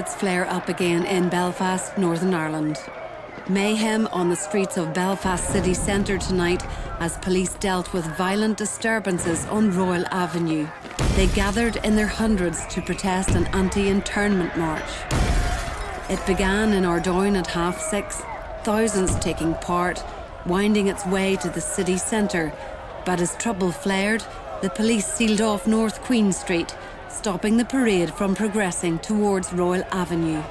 riots flare up again in Belfast, Northern Ireland. Mayhem on the streets of Belfast city centre tonight as police dealt with violent disturbances on Royal Avenue. They gathered in their hundreds to protest an anti-internment march. It began in Ardoyne at 6:30, thousands taking part, winding its way to the city centre. But as trouble flared, the police sealed off North Queen Street, stopping the parade from progressing towards Royal Avenue.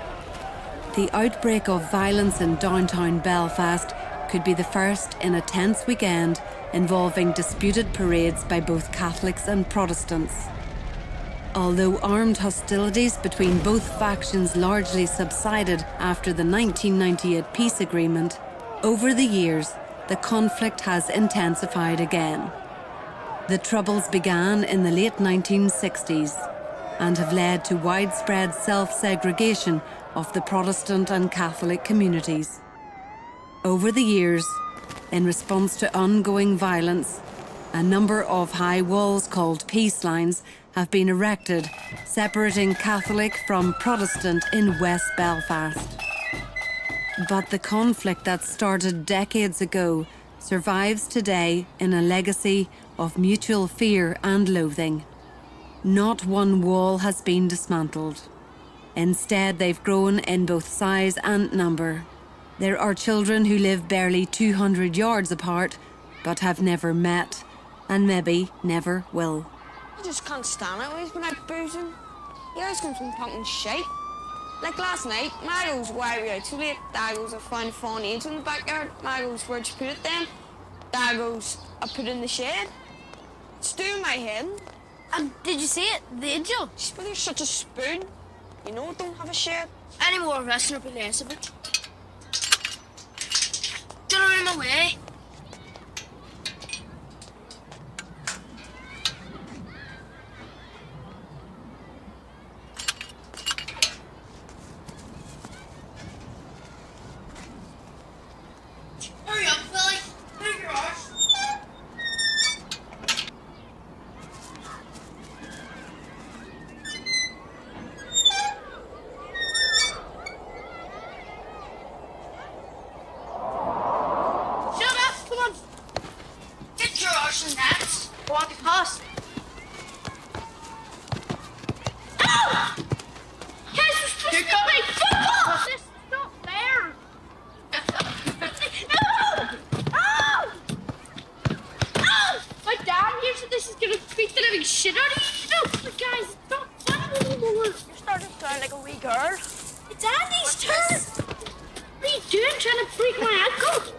The outbreak of violence in downtown Belfast could be the first in a tense weekend involving disputed parades by both Catholics and Protestants. Although armed hostilities between both factions largely subsided after the 1998 peace agreement, over the years, the conflict has intensified again. The Troubles began in the late 1960s and have led to widespread self-segregation of the Protestant and Catholic communities. Over the years, in response to ongoing violence, a number of high walls called peace lines have been erected, separating Catholic from Protestant in West Belfast. But the conflict that started decades ago survives today in a legacy of mutual fear and loathing. Not one wall has been dismantled. Instead, they've grown in both size and number. There are children who live barely 200 yards apart, but have never met, and maybe never will. I just can't stand it when he's out boozing. He always comes from pumping shite. Like last night, Ma goes, why are we out too late? Dad goes, I found a fallen angel in the backyard. Ma goes, where'd you put it then? Dad goes, I put it in the shed. It's doing my head. And did you see it? The angel? But you're such a spoon. You know it don't have a shed. Any more of us will be less of it. Get out of my way. Hurry up, Billy. Move your arse. Shut up! Come on. Get your arse in that. Walk it past. Ow! Guys, you're supposed to play football! This is not fair. No! Oh! Oh! My dad hears that this is gonna beat the living shit out of you. No, but guys, it's not funny anymore. You're starting to sound like a wee girl. It's Andy's turn. What are you doing, trying to freak my ankle?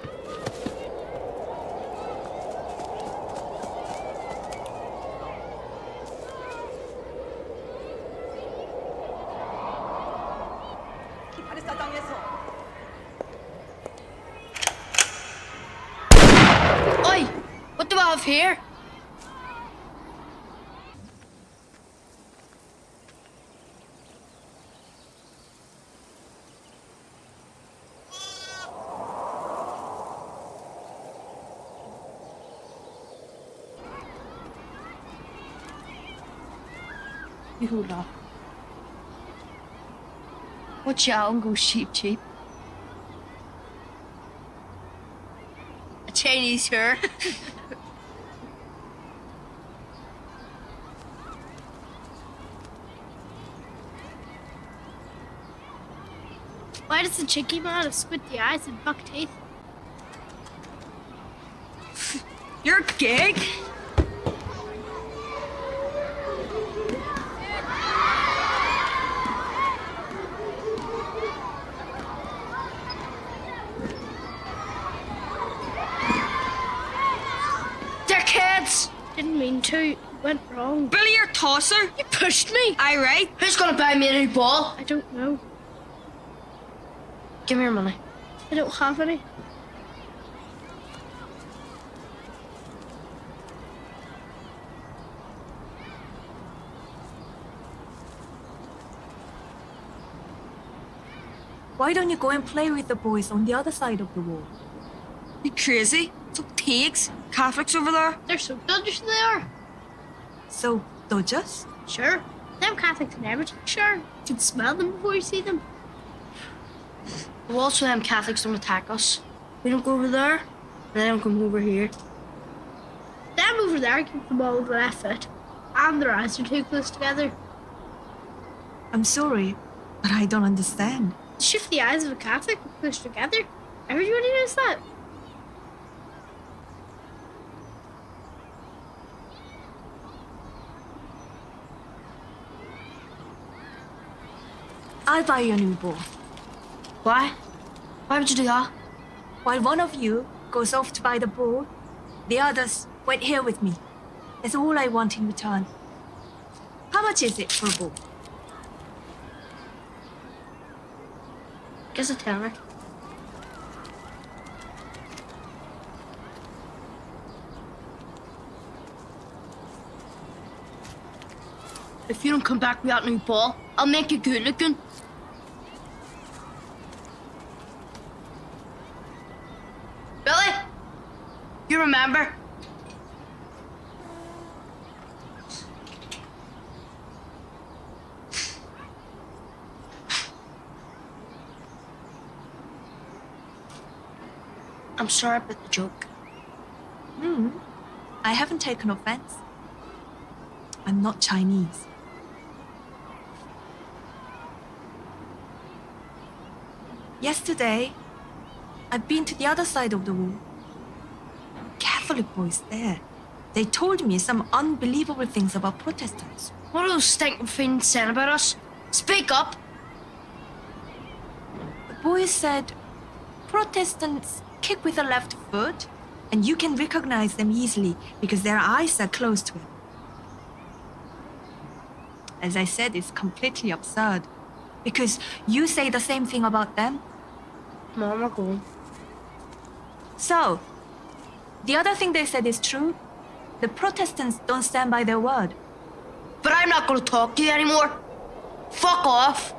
Oi, what do I have here? You hold on. Watch out and go sheep cheap. A Chinese her. Why does the chicky man have squinty eyes and buck teeth? You're a gig. Dickheads! Didn't mean to. It went wrong. Billy, your tosser. You pushed me. Aye, right. Who's gonna buy me a new ball? I don't know. Give me your money. I don't have any. Why don't you go and play with the boys on the other side of the wall? You crazy? So pigs, Catholics over there. They're so dodgers they are. So, Dodgers? Sure. Them Catholics and everything, sure. You can smell them before you see them. But also them Catholics don't attack us. We don't go over there, and they don't come over here. Them over there keep them all with their foot, and their eyes are too close together. I'm sorry, but I don't understand. Shift the eyes of a Catholic close together. Everybody knows that. I'll buy you a new bow. Why? Why would you do that? While one of you goes off to buy the bow, the others wait here with me. That's all I want in return. How much is it for a bow? Guess a tenner. If you don't come back with that new ball, I'll make you good looking. Billy, you remember? I'm sorry about the joke. I haven't taken offense. I'm not Chinese. Yesterday, I've been to the other side of the wall. Catholic boys there. They told me some unbelievable things about Protestants. What are those stinking fiends saying about us? Speak up! The boys said Protestants kick with the left foot, and you can recognize them easily because their eyes are closed to it. As I said, it's completely absurd. Because you say the same thing about them. Mom, we're going. So, the other thing they said is true. The Protestants don't stand by their word. But I'm not going to talk to you anymore. Fuck off.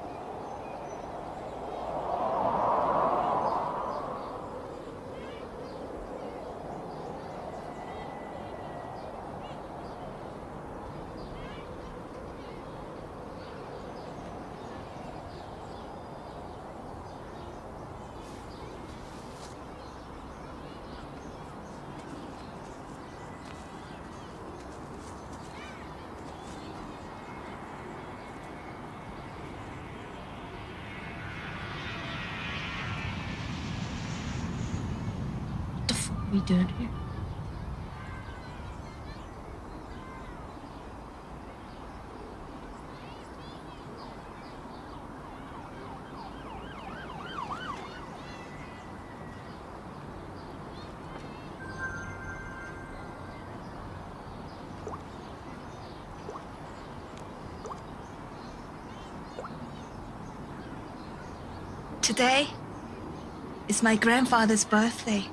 What the fuck are we doing here? Today is my grandfather's birthday.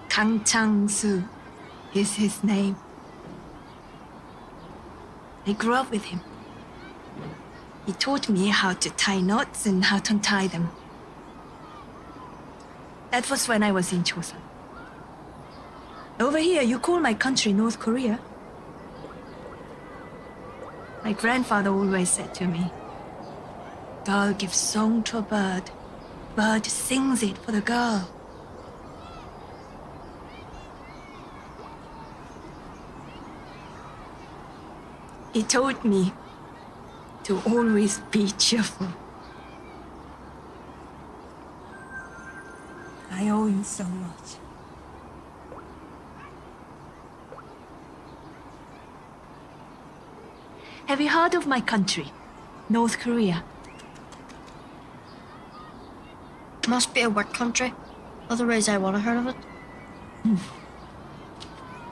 Kang Chang-su is his name. I grew up with him. He taught me how to tie knots and how to untie them. That was when I was in Chosun. Over here, you call my country North Korea. My grandfather always said to me, girl gives song to a bird sings it for the girl. He told me to always be cheerful. I owe you so much. Have you heard of my country, North Korea? Must be a work country. Otherwise, I would have heard of it.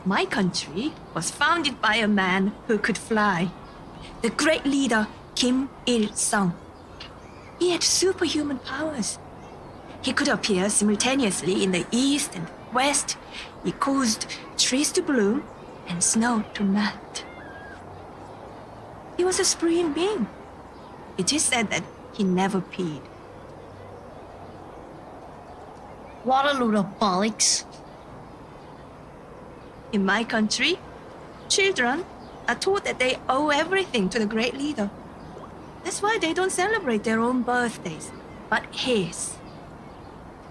My country was founded by a man who could fly. The great leader, Kim Il-sung. He had superhuman powers. He could appear simultaneously in the east and west. He caused trees to bloom and snow to melt. He was a supreme being. It is said that he never peed. What a load of bollocks. In my country, children are taught that they owe everything to the great leader. That's why they don't celebrate their own birthdays, but his.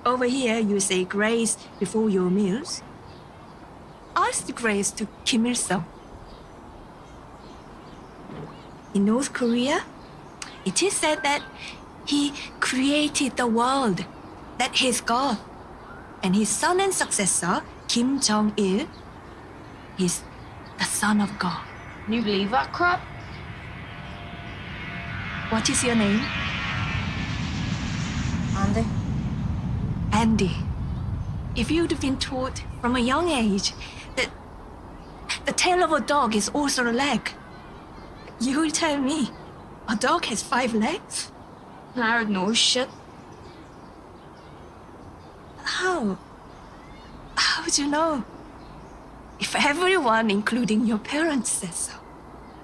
Over here, you say grace before your meals. Ask the grace to Kim Il-sung. In North Korea, it is said that he created the world, that he's God. And his son and successor, Kim Jong-il, is the son of God. Can you believe that crap? What is your name? Andy? Andy. If you'd have been taught from a young age that the tail of a dog is also a leg, you would tell me a dog has 5 legs? I heard no shit. How? How would you know? If everyone, including your parents, says so.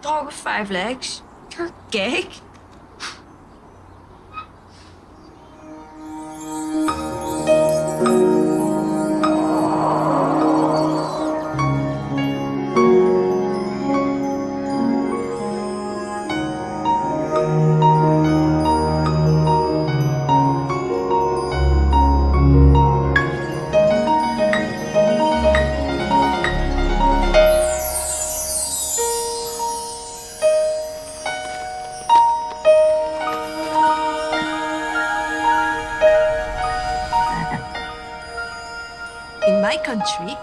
Dog with 5 legs. You're gay? In my country,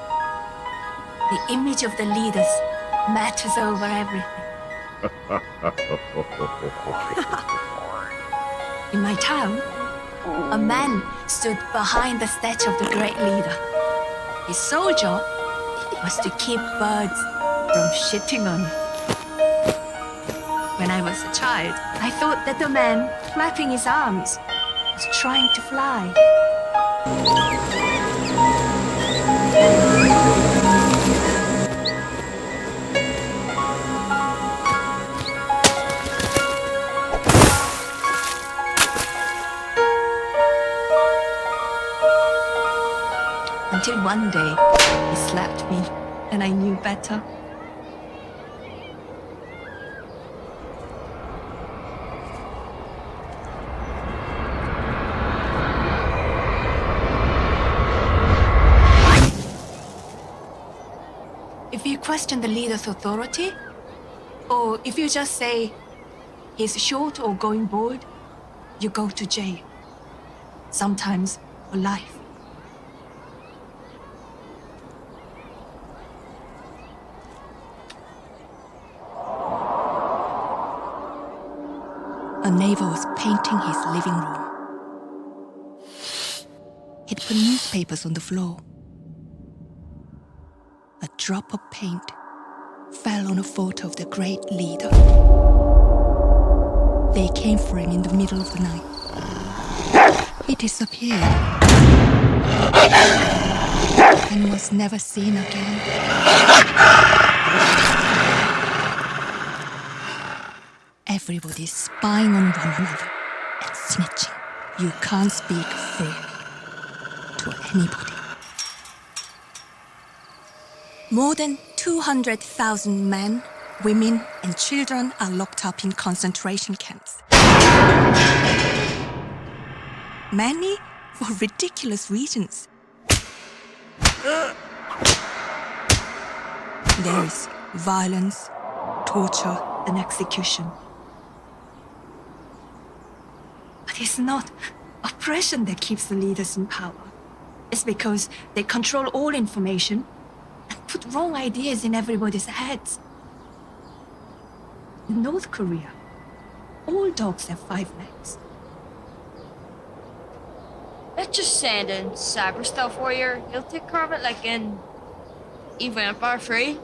the image of the leaders matters over everything. In my town, a man stood behind the statue of the great leader. His sole job was to keep birds from shitting on it. When I was a child, I thought that the man flapping his arms was trying to fly. Until one day, he slapped me, and I knew better. If you question the leader's authority, or if you just say he's short or going bored, you go to jail. Sometimes for life. A neighbor was painting his living room. He'd put newspapers on the floor. A drop of paint fell on a photo of the great leader. They came for him in the middle of the night. He disappeared and was never seen again. Everybody's spying on one another and snitching. You can't speak freely to anybody. More than 200,000 men, women, and children are locked up in concentration camps. Many for ridiculous reasons. There is violence, torture, and execution. But it's not oppression that keeps the leaders in power. It's because they control all information and put wrong ideas in everybody's heads. In North Korea, all dogs have 5 legs. Let's just send in Cyber Stuff Warrior. He'll take care of it like in Eve Empire 3.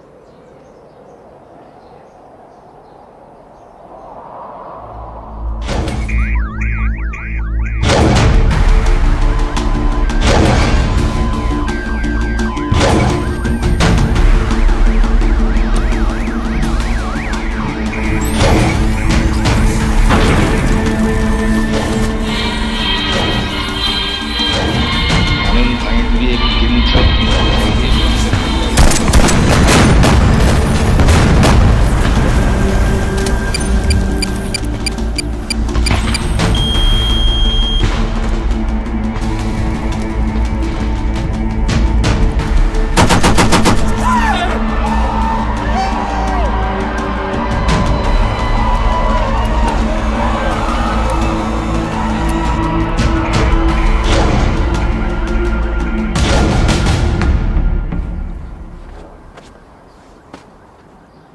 많은 당일들이 김천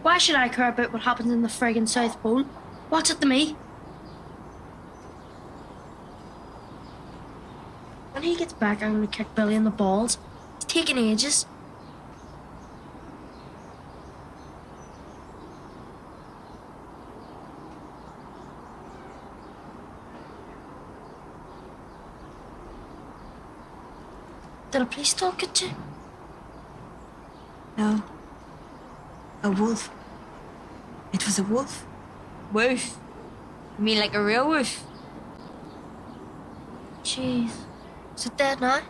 Why should I care about what happens in the friggin' South Pole? What's it to me? When he gets back, I'm gonna kick Billy in the balls. It's taking ages. Did a police dog get you? No. A wolf. It was a wolf. Wolf? You mean like a real wolf? Jeez. Is it dead now?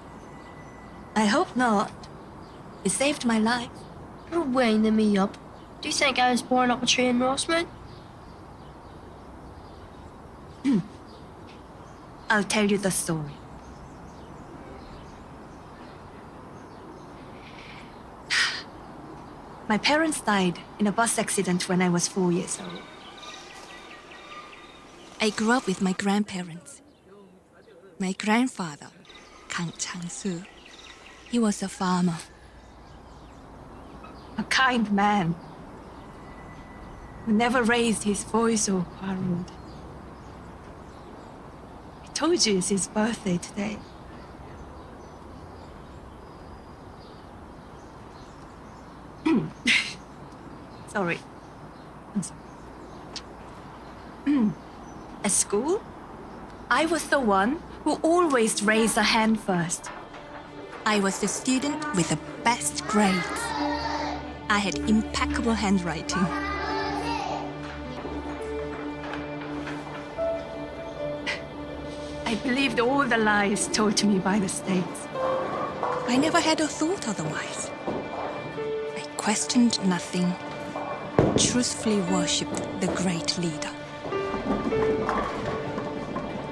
I hope not. It saved my life. You're winding me up. Do you think I was born up a tree in Rossmount? I'll tell you the story. My parents died in a bus accident when I was 4 years old. I grew up with my grandparents. My grandfather, Kang Chang-su, he was a farmer. A kind man who never raised his voice or quarreled. I told you it's his birthday today. Sorry. I'm sorry. At school, I was the one who always raised a hand first. I was the student with the best grades. I had impeccable handwriting. I believed all the lies told to me by the state. I never had a thought otherwise. I questioned nothing, truthfully worshipped the great leader.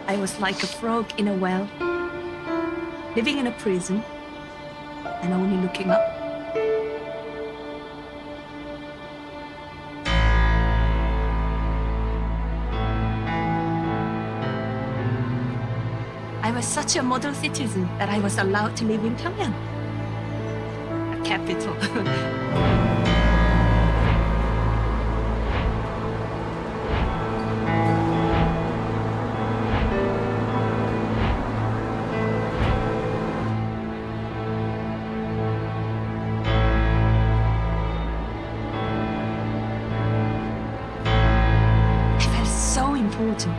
I was like a frog in a well, living in a prison, and only looking up. I was such a model citizen that I was allowed to live in Pyongyang, a capital. Important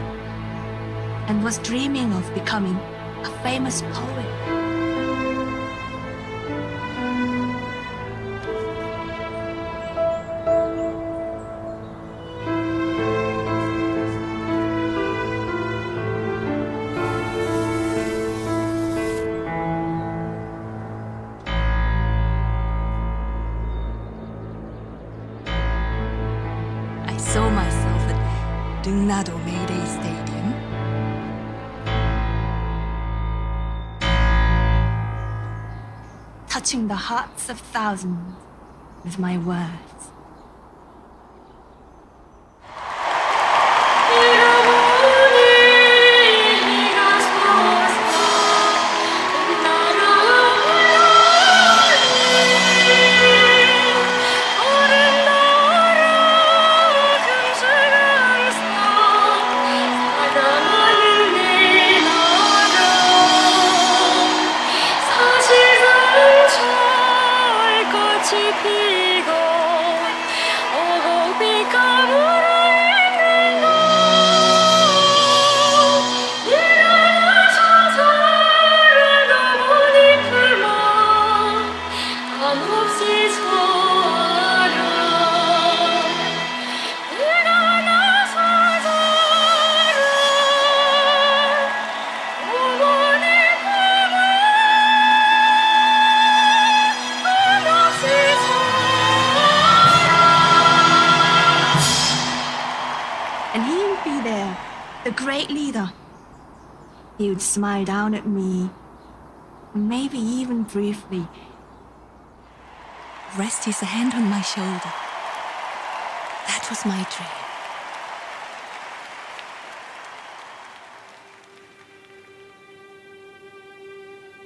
and was dreaming of becoming a famous poet. I saw myself at Dungnado Mayday Stadium. Touching the hearts of thousands with my words. And he would be there, the great leader. He would smile down at me, and maybe even briefly rest his hand on my shoulder. That was my dream.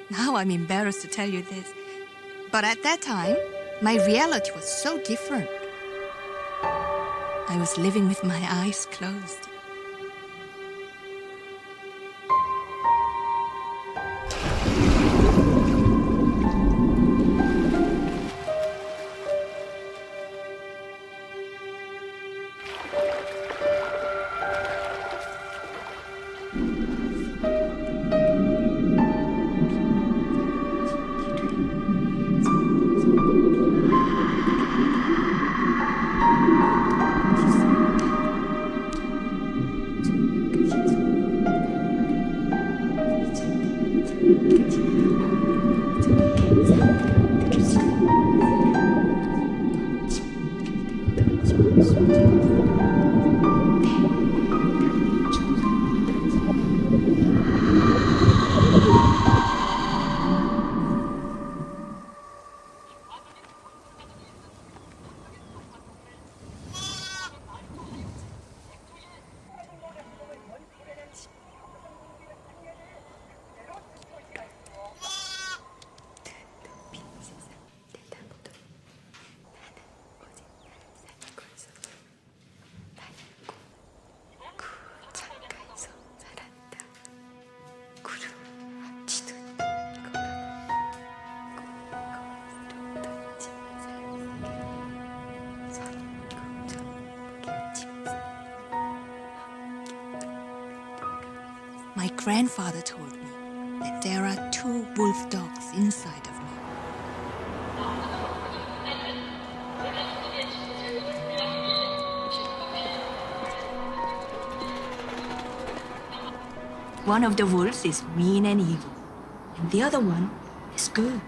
Now I'm embarrassed to tell you this, but at that time, my reality was so different. I was living with my eyes closed. My grandfather told me that there are 2 wolf dogs inside of me. One of the wolves is mean and evil, and the other one is good.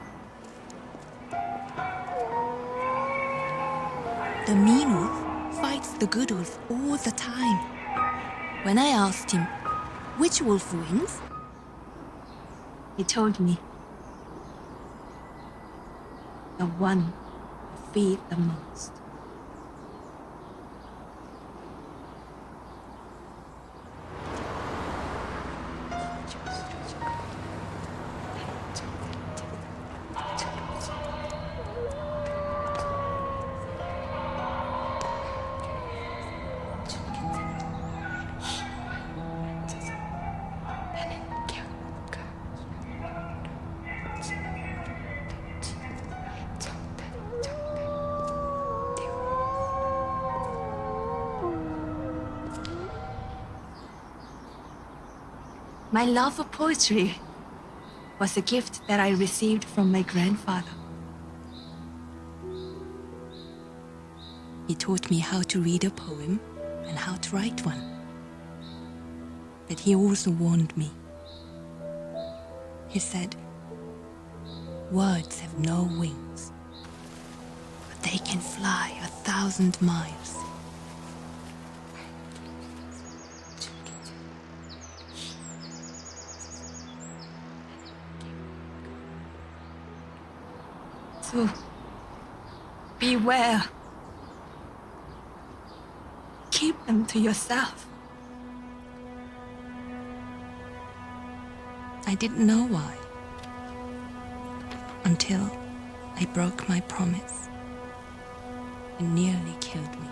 The mean wolf fights the good wolf all the time. When I asked him, which wolf wins? He told me, the one who feeds the most. My love for poetry was a gift that I received from my grandfather. He taught me how to read a poem and how to write one. But he also warned me. He said, words have no wings, but they can fly 1,000 miles. So, beware. Keep them to yourself. I didn't know why. Until I broke my promise and nearly killed me.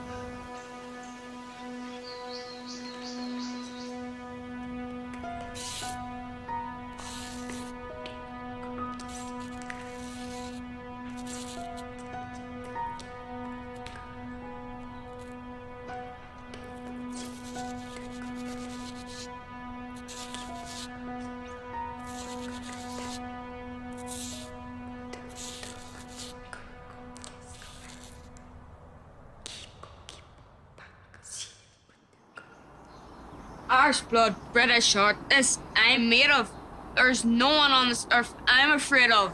Irish blood, British heart, this I'm made of. There's no one on this earth I'm afraid of.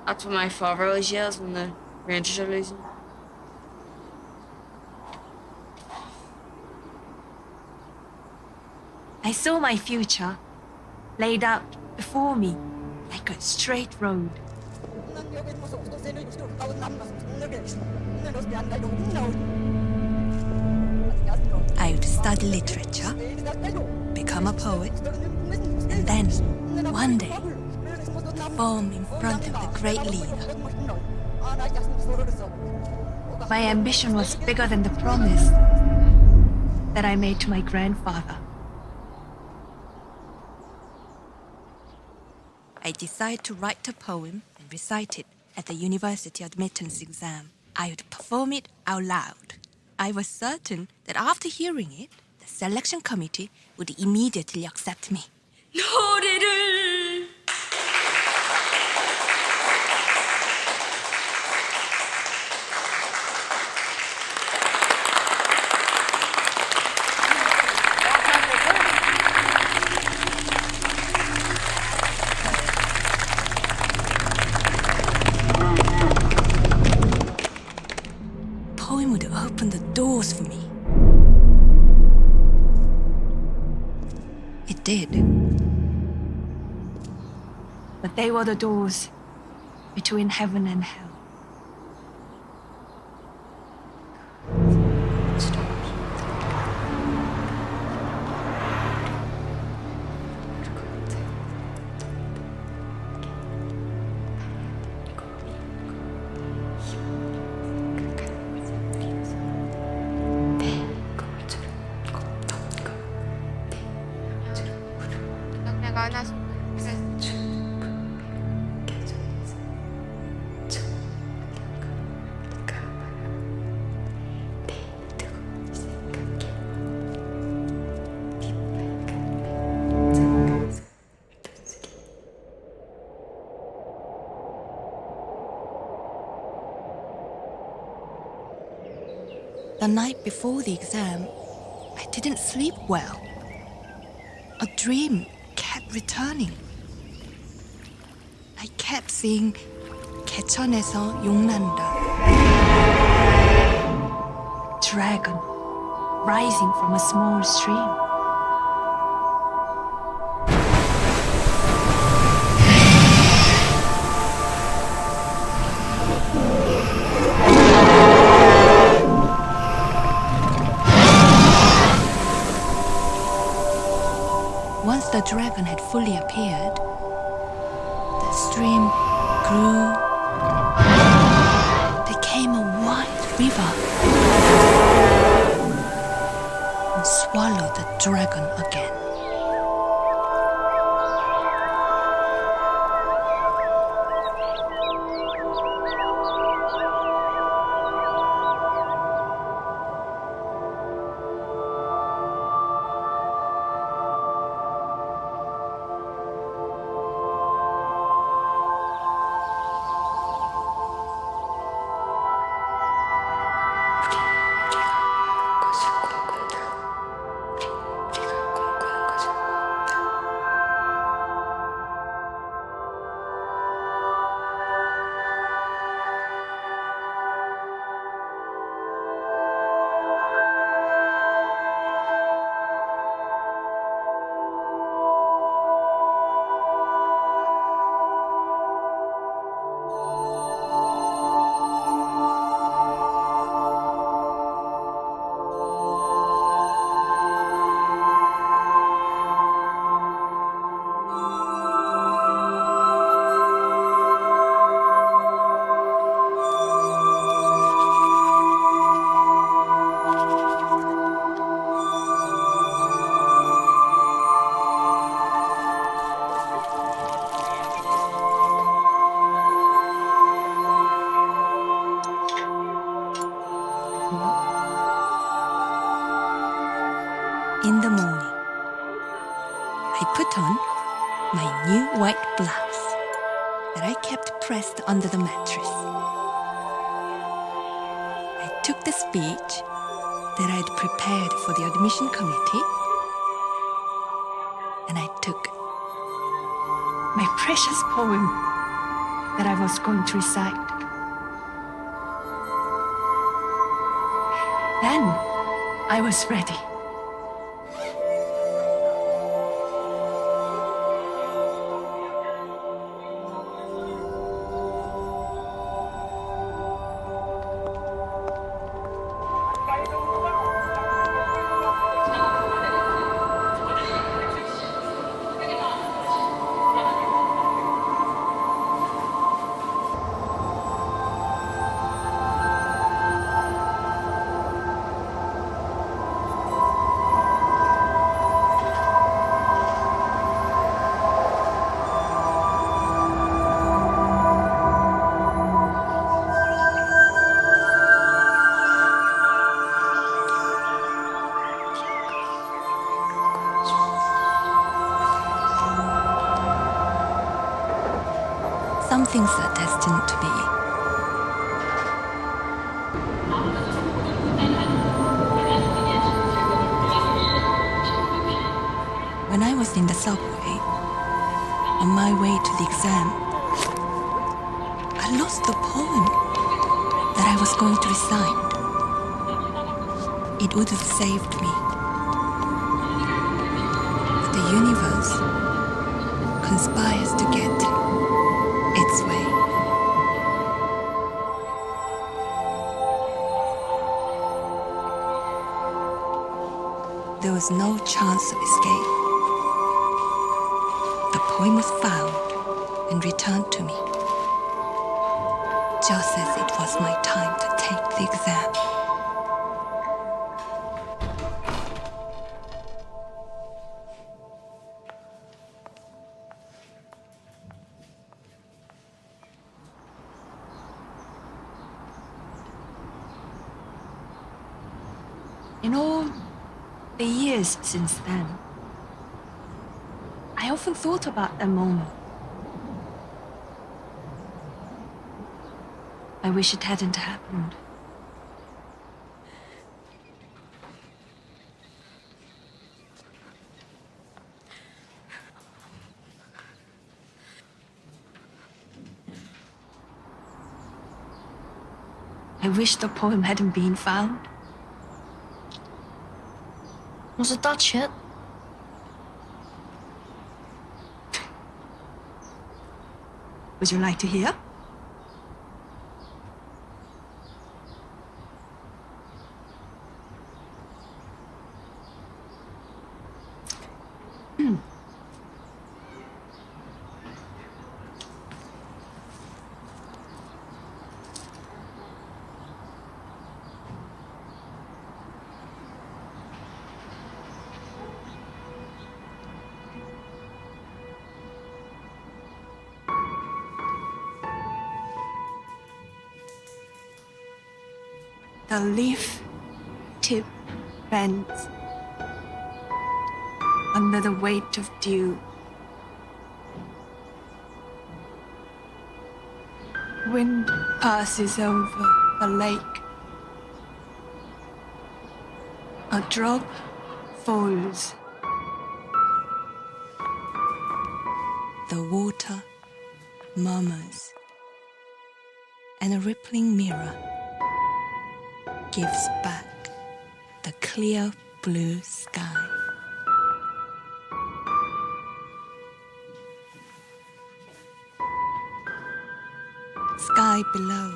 That's what my father always yells when the Rangers are losing. I saw my future laid out before me like a straight road. I would study literature, become a poet, and then, one day, perform in front of the great leader. My ambition was bigger than the promise that I made to my grandfather. I decided to write a poem and recite it at the university admittance exam. I would perform it out loud. I was certain that after hearing it, the selection committee would immediately accept me. 노래를 poem would open the doors for me. It did. But they were the doors between heaven and hell. The night before the exam, I didn't sleep well. A dream kept returning. I kept seeing 개천에서 용난다. Dragon rising from a small stream. Once the dragon had fully appeared, the stream grew, became a wide river, and swallowed the dragon again. In the morning, I put on my new white blouse that I kept pressed under the mattress. I took the speech that I'd prepared for the admission committee, and I took my precious poem that I was going to recite. Then I was ready. things are destined to be. When I was in the subway, on my way to the exam, I lost the poem that I was going to recite. It would have saved me. But the universe conspires to get its way. There was no chance of escape. The poem was found and returned to me, just as it was my time to take the exam. In all the years since then, I often thought about that moment. I wish it hadn't happened. I wish the poem hadn't been found. Was it that shit? Would you like to hear? The leaf tip bends under the weight of dew. Wind passes over the lake. A drop falls. The water murmurs, and a rippling mirror gives back the clear blue sky. Sky below,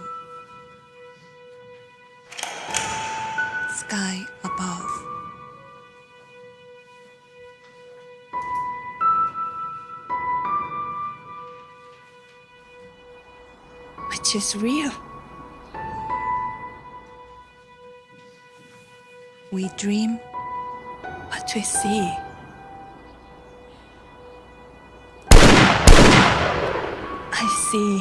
sky above. Which is real? We dream what we see. I see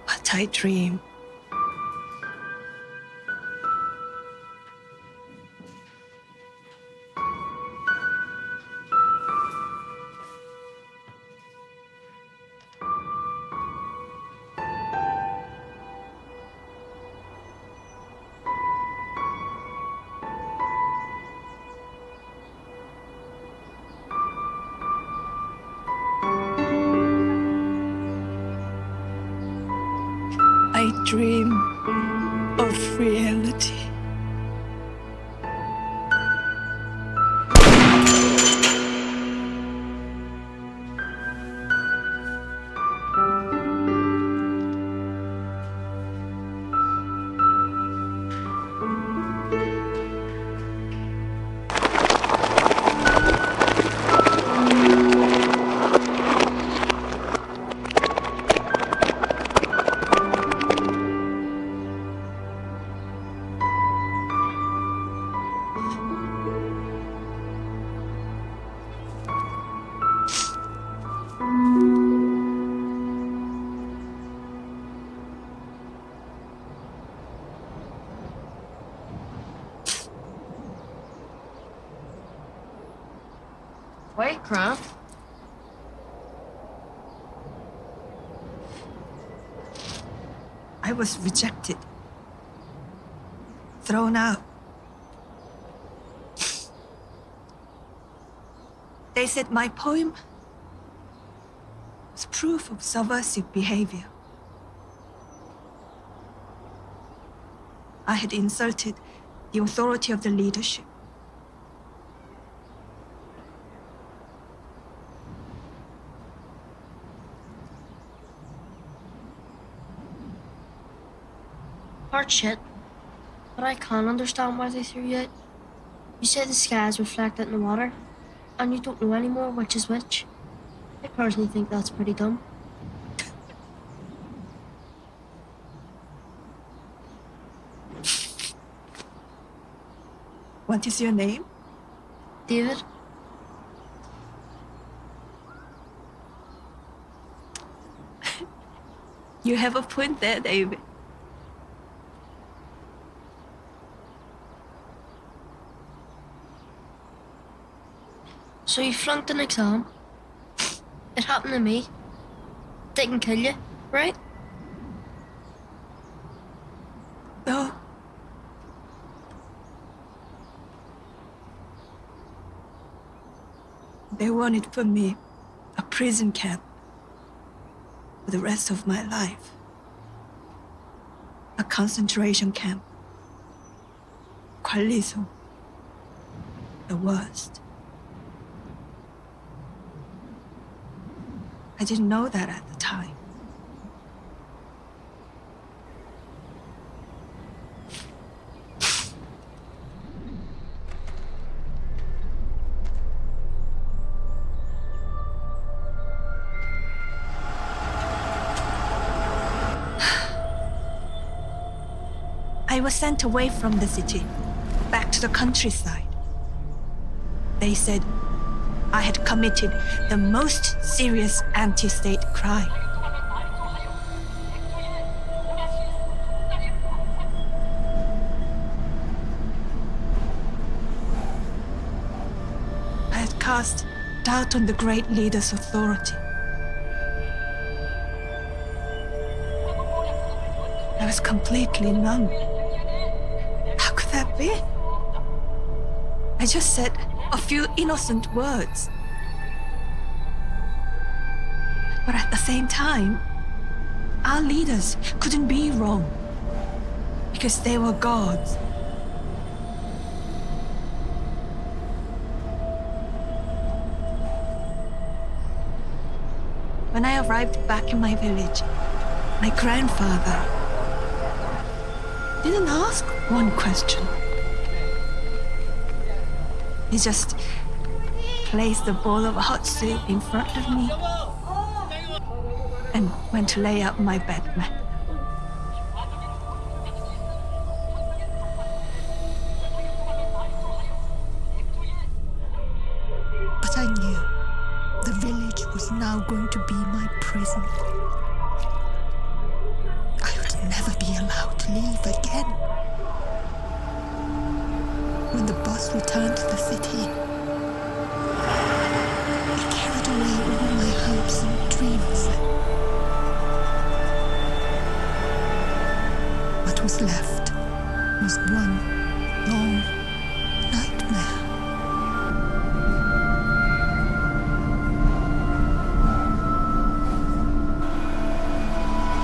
what I dream. I dream of reality. Wait, Grant. I was rejected, thrown out. They said my poem was proof of subversive behavior. I had insulted the authority of the leadership. Hard shit. But I can't understand why they threw you out. You said the skies reflected in the water, and you don't know anymore which is which. I personally think that's pretty dumb. What is your name? David? You have a point there, David. So you flunked an exam. It happened to me. Didn't kill you, right? No. They wanted for me a prison camp for the rest of my life. A concentration camp. Qualiso. The worst. I didn't know that at the time. I was sent away from the city, back to the countryside. They said I had committed the most serious anti-state crime. I had cast doubt on the great leader's authority. I was completely numb. How could that be? I just said a few innocent words. But at the same time, our leaders couldn't be wrong because they were gods. When I arrived back in my village, my grandfather didn't ask one question. He just placed a bowl of hot soup in front of me and went to lay out my bed mat. But I knew the village was now going to be my prison. I would never be allowed to leave again. When the bus returned to the city, it carried away all my hopes and dreams. What was left was one long nightmare.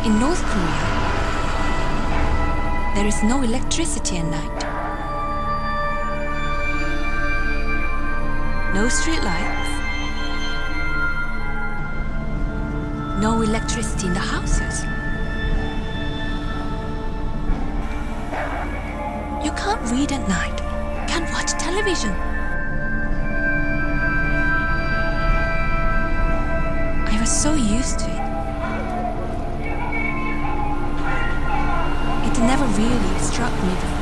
In North Korea, there is no electricity at night. No street lights. No electricity in the houses. You can't read at night. Can't watch television. I was so used to it. It never really struck me before.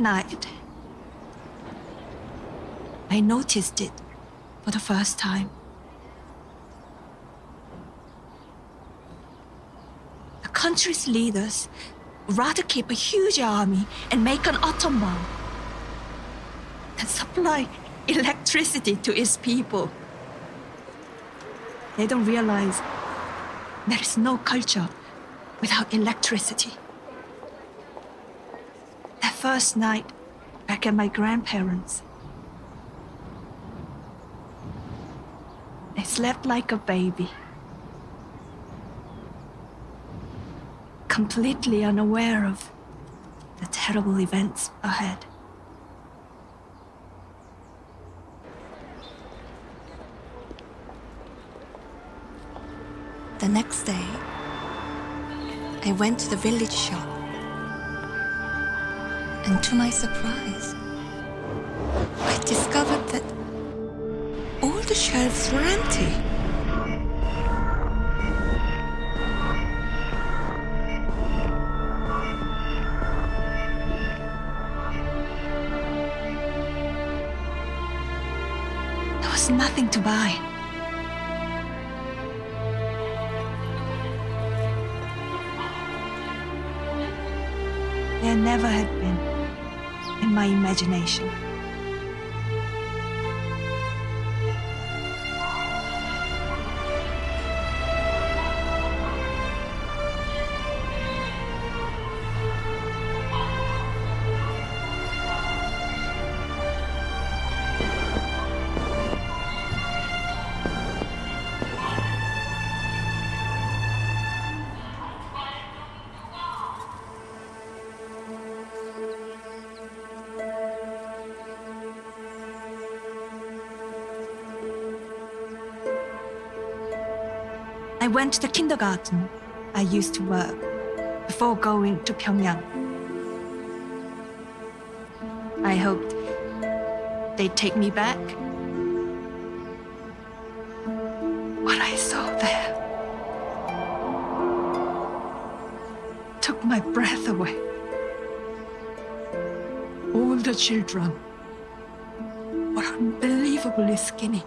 night, I noticed it for the first time. The country's leaders would rather keep a huge army and make an atom bomb than supply electricity to its people. They don't realize there is no culture without electricity. That first night back at my grandparents', I slept like a baby, completely unaware of the terrible events ahead. The next day, I went to the village shop. And to my surprise, I discovered that all the shelves were empty. There was nothing to buy. There never had been in my imagination. I went to the kindergarten I used to work before going to Pyongyang. I hoped they'd take me back. What I saw there took my breath away. All the children were unbelievably skinny.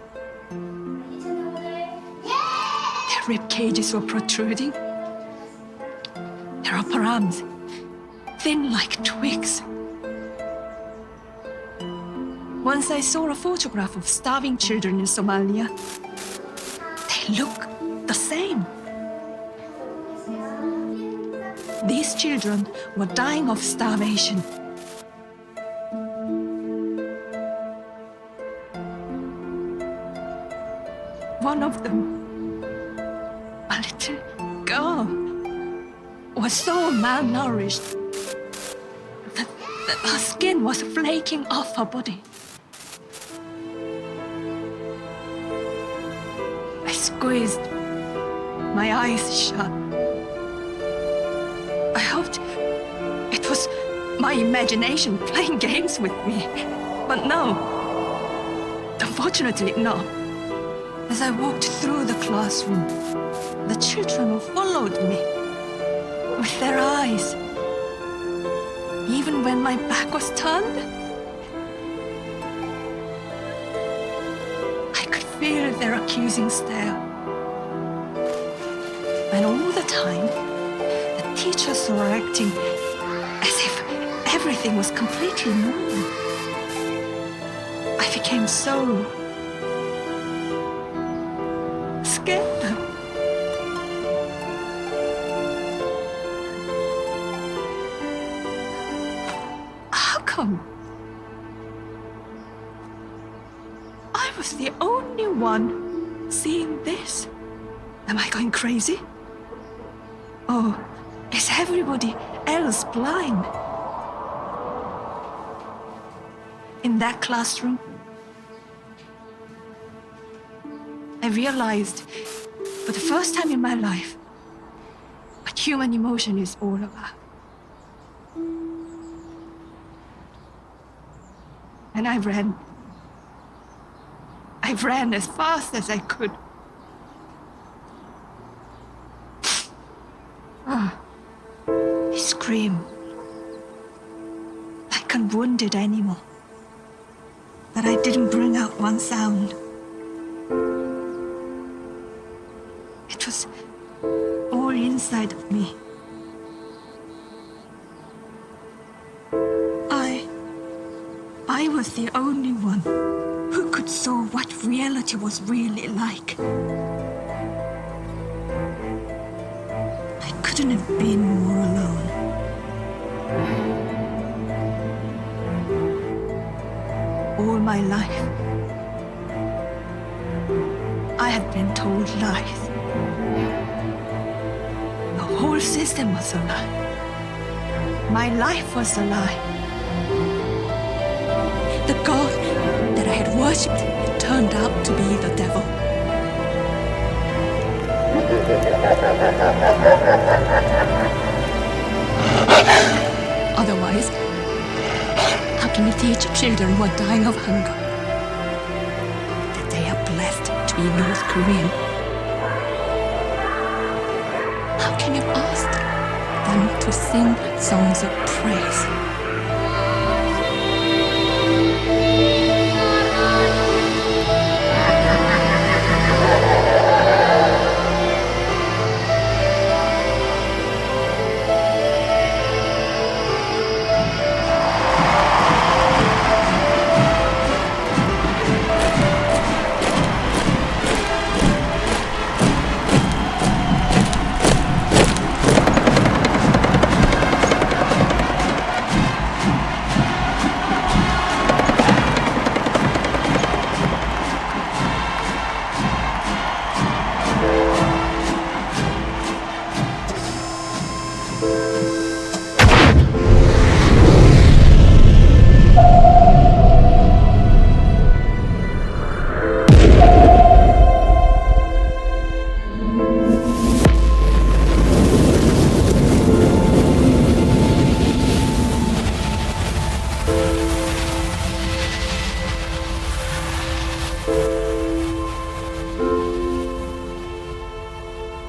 Rib cages were protruding. Their upper arms, thin like twigs. Once I saw a photograph of starving children in Somalia. They look the same. These children were dying of starvation. One of them, a little girl, was so malnourished that her skin was flaking off her body. I squeezed my eyes shut. I hoped it was my imagination playing games with me, but no. Unfortunately, no. As I walked through the classroom, the children followed me with their eyes. Even when my back was turned, I could feel their accusing stare. And all the time, the teachers were acting as if everything was completely normal. I became so scared. How come I was the only one seeing this? Am I going crazy? Oh, is everybody else blind? In that classroom, I realized for the first time in my life what human emotion is all about. And I ran. I ran as fast as I could. I screamed like a wounded couldn't bring out one sound. It was all inside of me. I was the only one who could saw what reality was really like. I couldn't have been more alone. All my life, I had been told lies. The whole system was a lie. My life was a lie. The God that I had worshipped turned out to be the devil. Otherwise, how can you teach children who are dying of hunger that they are blessed to be North Korean? How can you ask them to sing songs of praise?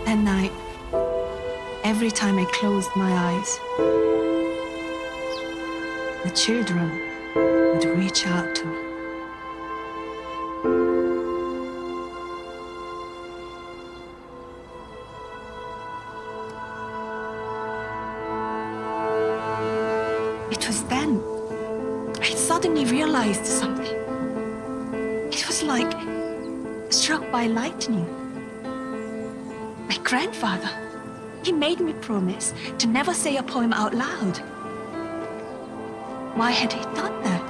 At night, every time I closed my eyes, the children would reach out to me. It was then I suddenly realized something. It was like struck by lightning. My grandfather, he made me promise to never say a poem out loud. Why had he done that?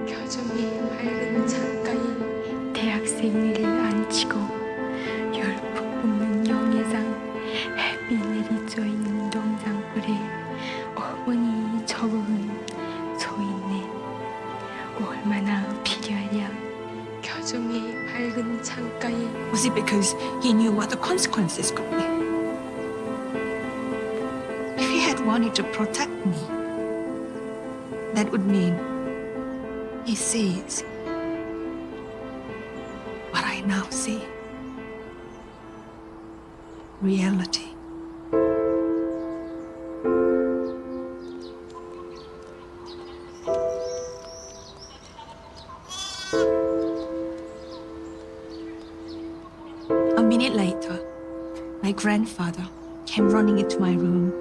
겨정이 밝은 창가에 대학생을 앉히고 열풍 뿜는 용해상 햇빛 내리쬐 있는 동상불에 어머니 저은 소인네 얼마나 필요하냐 겨정이 밝은 창가에. Was it because he knew what the consequences could be? If he had wanted to protect me, that would mean he sees what I now see. Reality. A minute later, my grandfather came running into my room.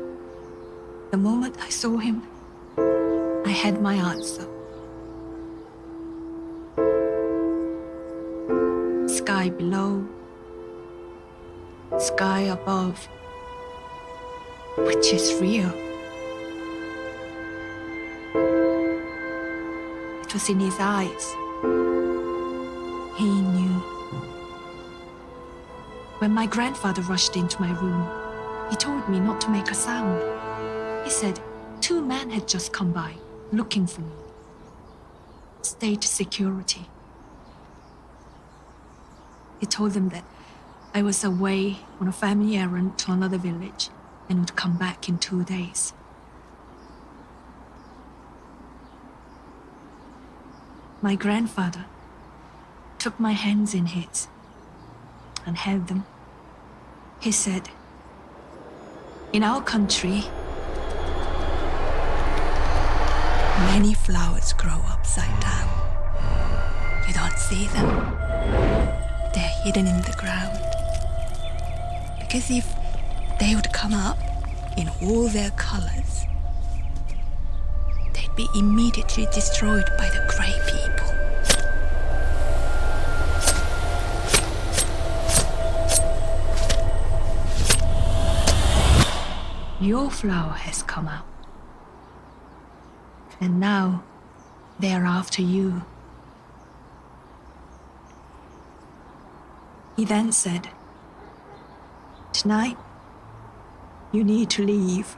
The moment I saw him, I had my answer. Sky below, sky above. Which is real? It was in his eyes. He knew. When my grandfather rushed into my room, he told me not to make a sound. He said 2 men had just come by, looking for me. State security. He told them that I was away on a family errand to another village and would come back in 2 days. My grandfather took my hands in his and held them. He said, "In our country, Many flowers grow upside down. You don't see them. They're hidden in the ground. Because if they would come up in all their colors, they'd be immediately destroyed by the Grey people. Your flower has come out. And now they're after you. He then said, tonight, you need to leave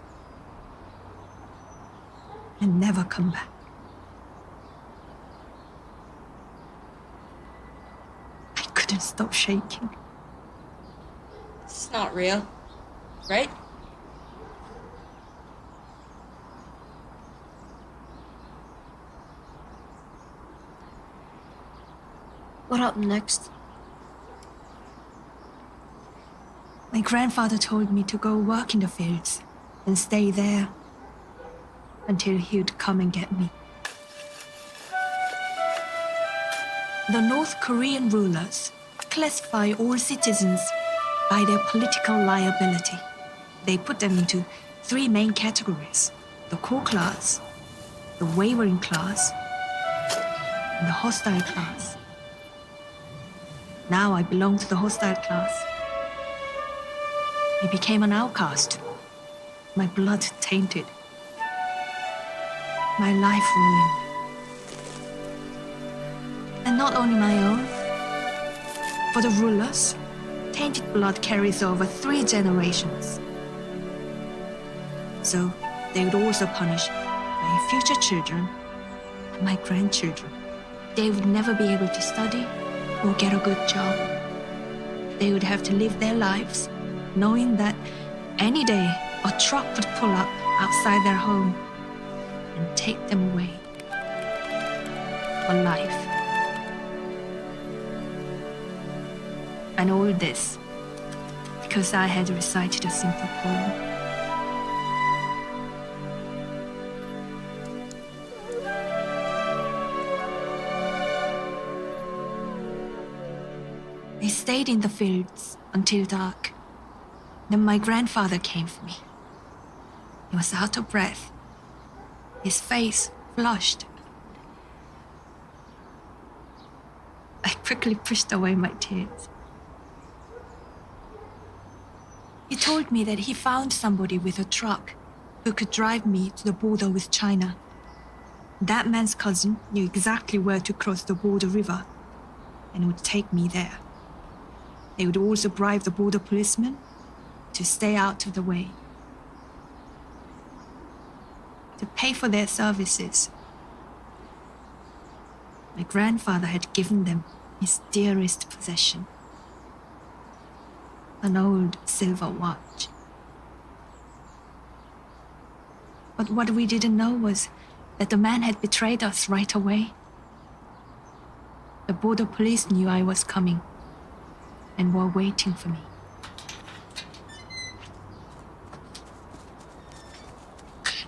and never come back. I couldn't stop shaking. It's not real, right? What happened next? My grandfather told me to go work in the fields and stay there until he'd come and get me. The North Korean rulers classify all citizens by their political liability. They put them into 3 main categories: the core class, the wavering class, and the hostile class. Now I belong to the hostile class. I became an outcast. My blood tainted. My life ruined. And not only my own. For the rulers, tainted blood carries over 3 generations. So they would also punish my future children and my grandchildren. They would never be able to study or get a good job. They would have to live their lives knowing that any day a truck would pull up outside their home and take them away for life. And all this because I had recited a simple poem. I stayed in the fields until dark. Then my grandfather came for me. He was out of breath, his face flushed. I quickly pushed away my tears. He told me that he found somebody with a truck who could drive me to the border with China. That man's cousin knew exactly where to cross the border river and would take me there. They would also bribe the border policeman to stay out of the way. To pay for their services, my grandfather had given them his dearest possession, an old silver watch. But what we didn't know was that the man had betrayed us right away. The border police knew I was coming and were waiting for me.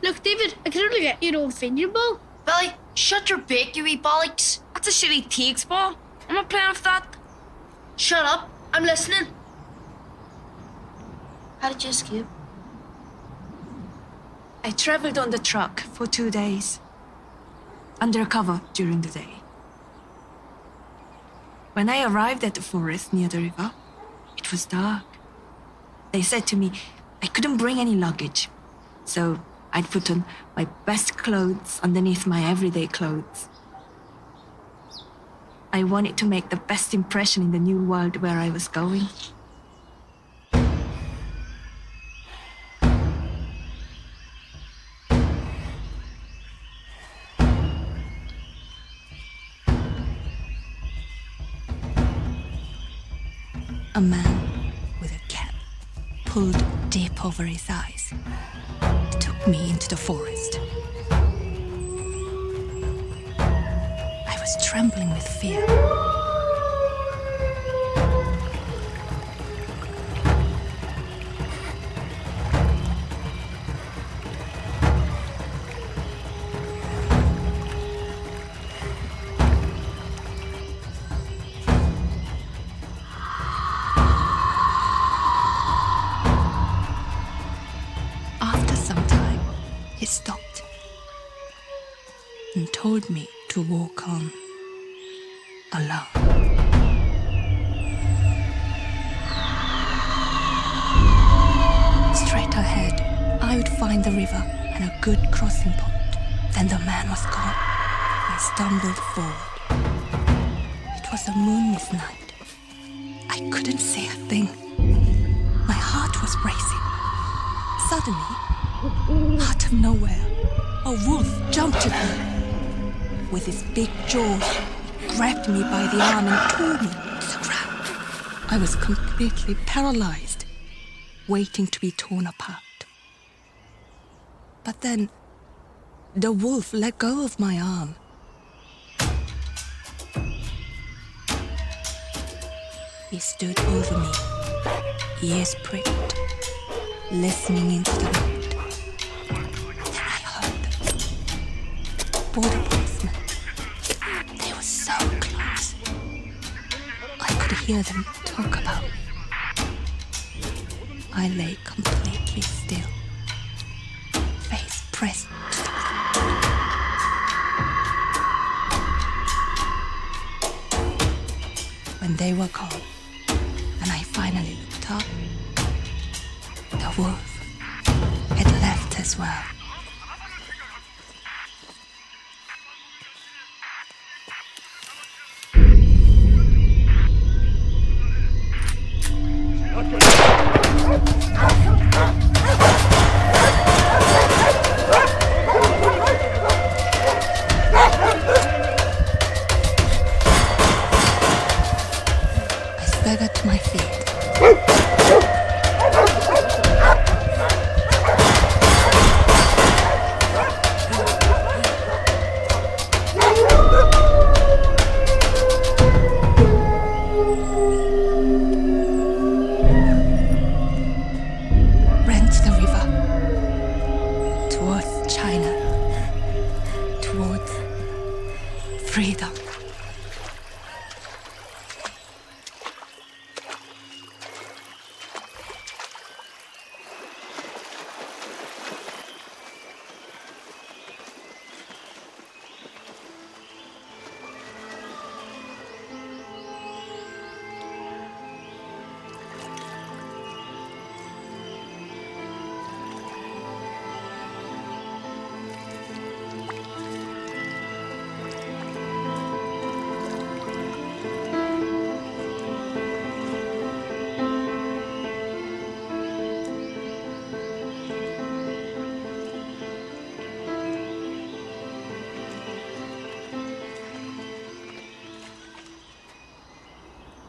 Look, David, I can only get you an old fingering ball. Billy, shut your beak, you wee bollocks. That's a shitty takes ball. I'm not playing with that. Shut up, I'm listening. How did you escape? I traveled on the truck for 2 days, undercover during the day. When I arrived at the forest near the river, it was dark. They said to me I couldn't bring any luggage, so I'd put on my best clothes underneath my everyday clothes. I wanted to make the best impression in the new world where I was going. A man with a cap pulled deep over his eyes. He took me into the forest. I was trembling with fear. told me to walk on alone. Straight ahead, I would find the river and a good crossing point. Then the man was gone. I stumbled forward. It was a moonless night. I couldn't see a thing. My heart was racing. Suddenly, out of nowhere, a wolf jumped at me. With his big jaws, he grabbed me by the arm and tore me to the ground. I was completely paralyzed, waiting to be torn apart. But then, the wolf let go of my arm. He stood over me, ears pricked, listening into the night. Then I heard them. Border policemen. They were so close. I could hear them talk about me. I lay completely still, face pressed to the ground. When they were gone, and I finally looked up, the wolf had left as well. I staggered to my feet. Ran to the river, towards China, towards freedom.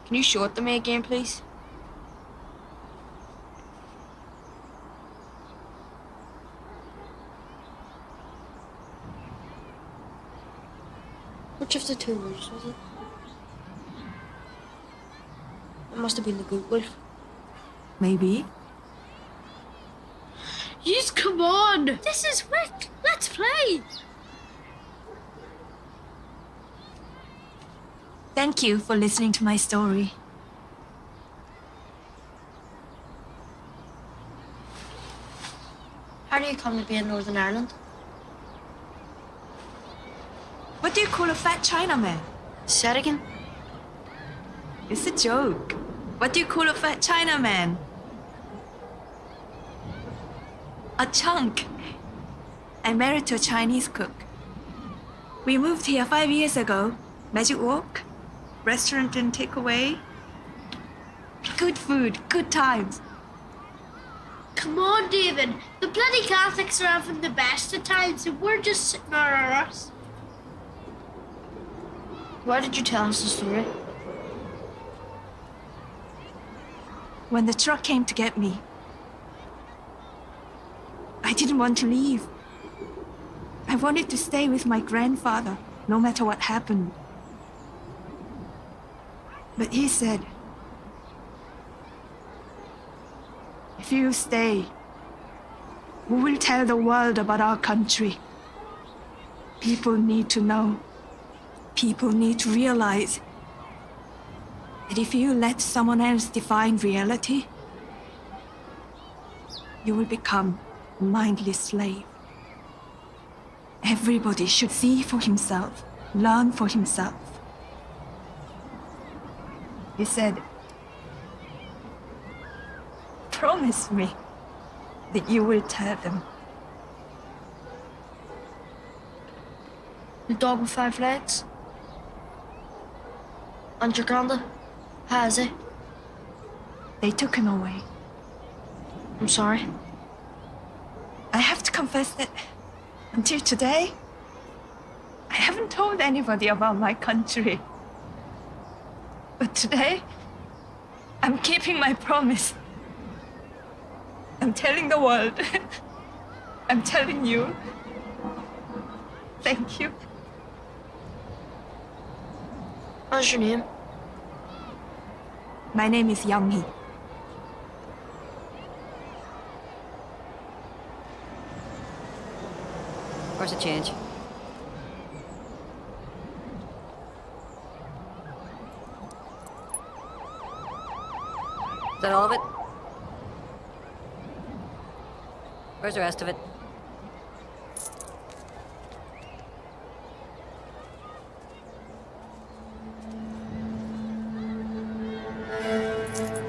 Can you show it to me again, please? Which of the two wolves was it? It must have been the goat wolf. Maybe. Yes, come on! This is Wick! Let's play! Thank you for listening to my story. How do you come to be in Northern Ireland? What do you call a fat Chinaman? Say it again. It's a joke. What do you call a fat Chinaman? A chunk. I'm married to a Chinese cook. We moved here 5 years ago. Magic Walk, restaurant and takeaway. Good food, good times. Come on, David. The bloody Catholics are having the best of times and we're just sitting on our ass. Why did you tell us the story? When the truck came to get me, I didn't want to leave. I wanted to stay with my grandfather, no matter what happened. But he said, if you stay, we will tell the world about our country. People need to know. People need to realize that if you let someone else define reality, you will become a mindless slave. Everybody should see for himself, learn for himself. He said, promise me that you will tell them. The dog with 5 legs. And your granda. How is it? They took him away. I'm sorry. I have to confess that until today, I haven't told anybody about my country. But today, I'm keeping my promise. I'm telling the world. I'm telling you. Thank you. What's your name? My name is Young Hee. Where's the change? Is that all of it? Where's the rest of it?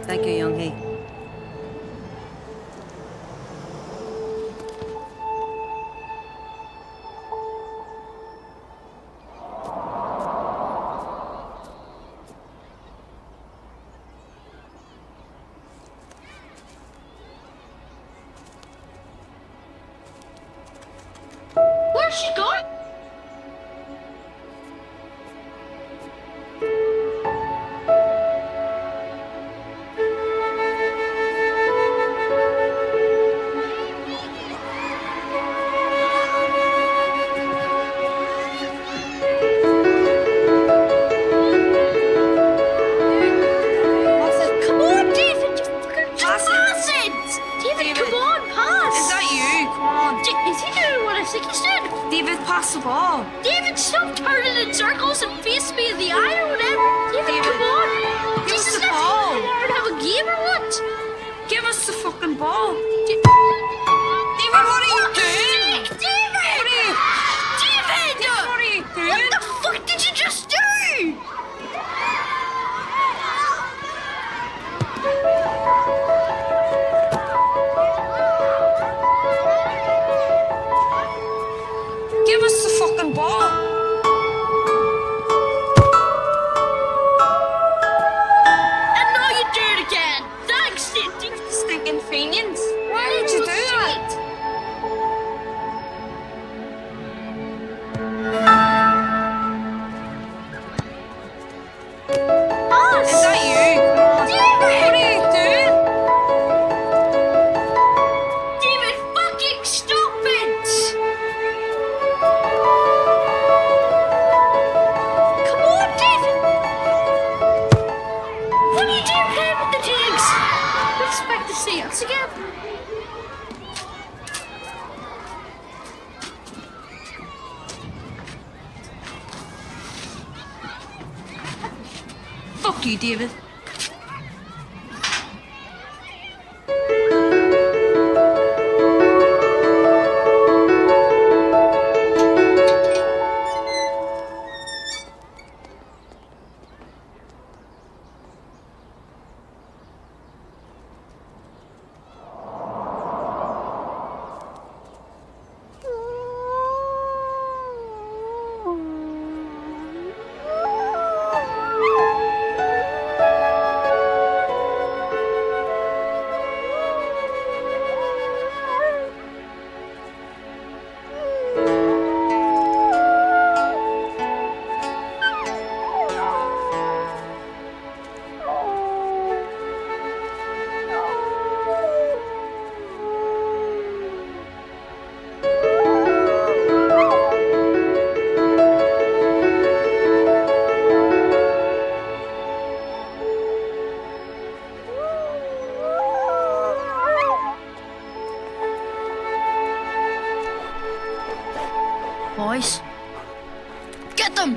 Thank you, Young Hee. Where's she going? Come on, David, just fucking pass it! David, come on, pass! Is that you? Come on. Is he doing what I think he's doing? David, pass the ball. David, stop turning in circles and face me in the eye or whatever. David, come on. Give us Jesus, the let's ball. go there and have a game or what? Give us the fucking ball. David, what are you doing? David! What are you? David! What are you doing? What the fuck did you just do? Give us the fucking ball. And now you do it again. Thanks, David. Stinking fiends. Why did you do that? Pass! Is that you? Come on. David! What are you doing? David, fucking stop it! Come on, David! What are you doing playing with the jigs? We expect to see us again. Fuck you, David. Boys, get them!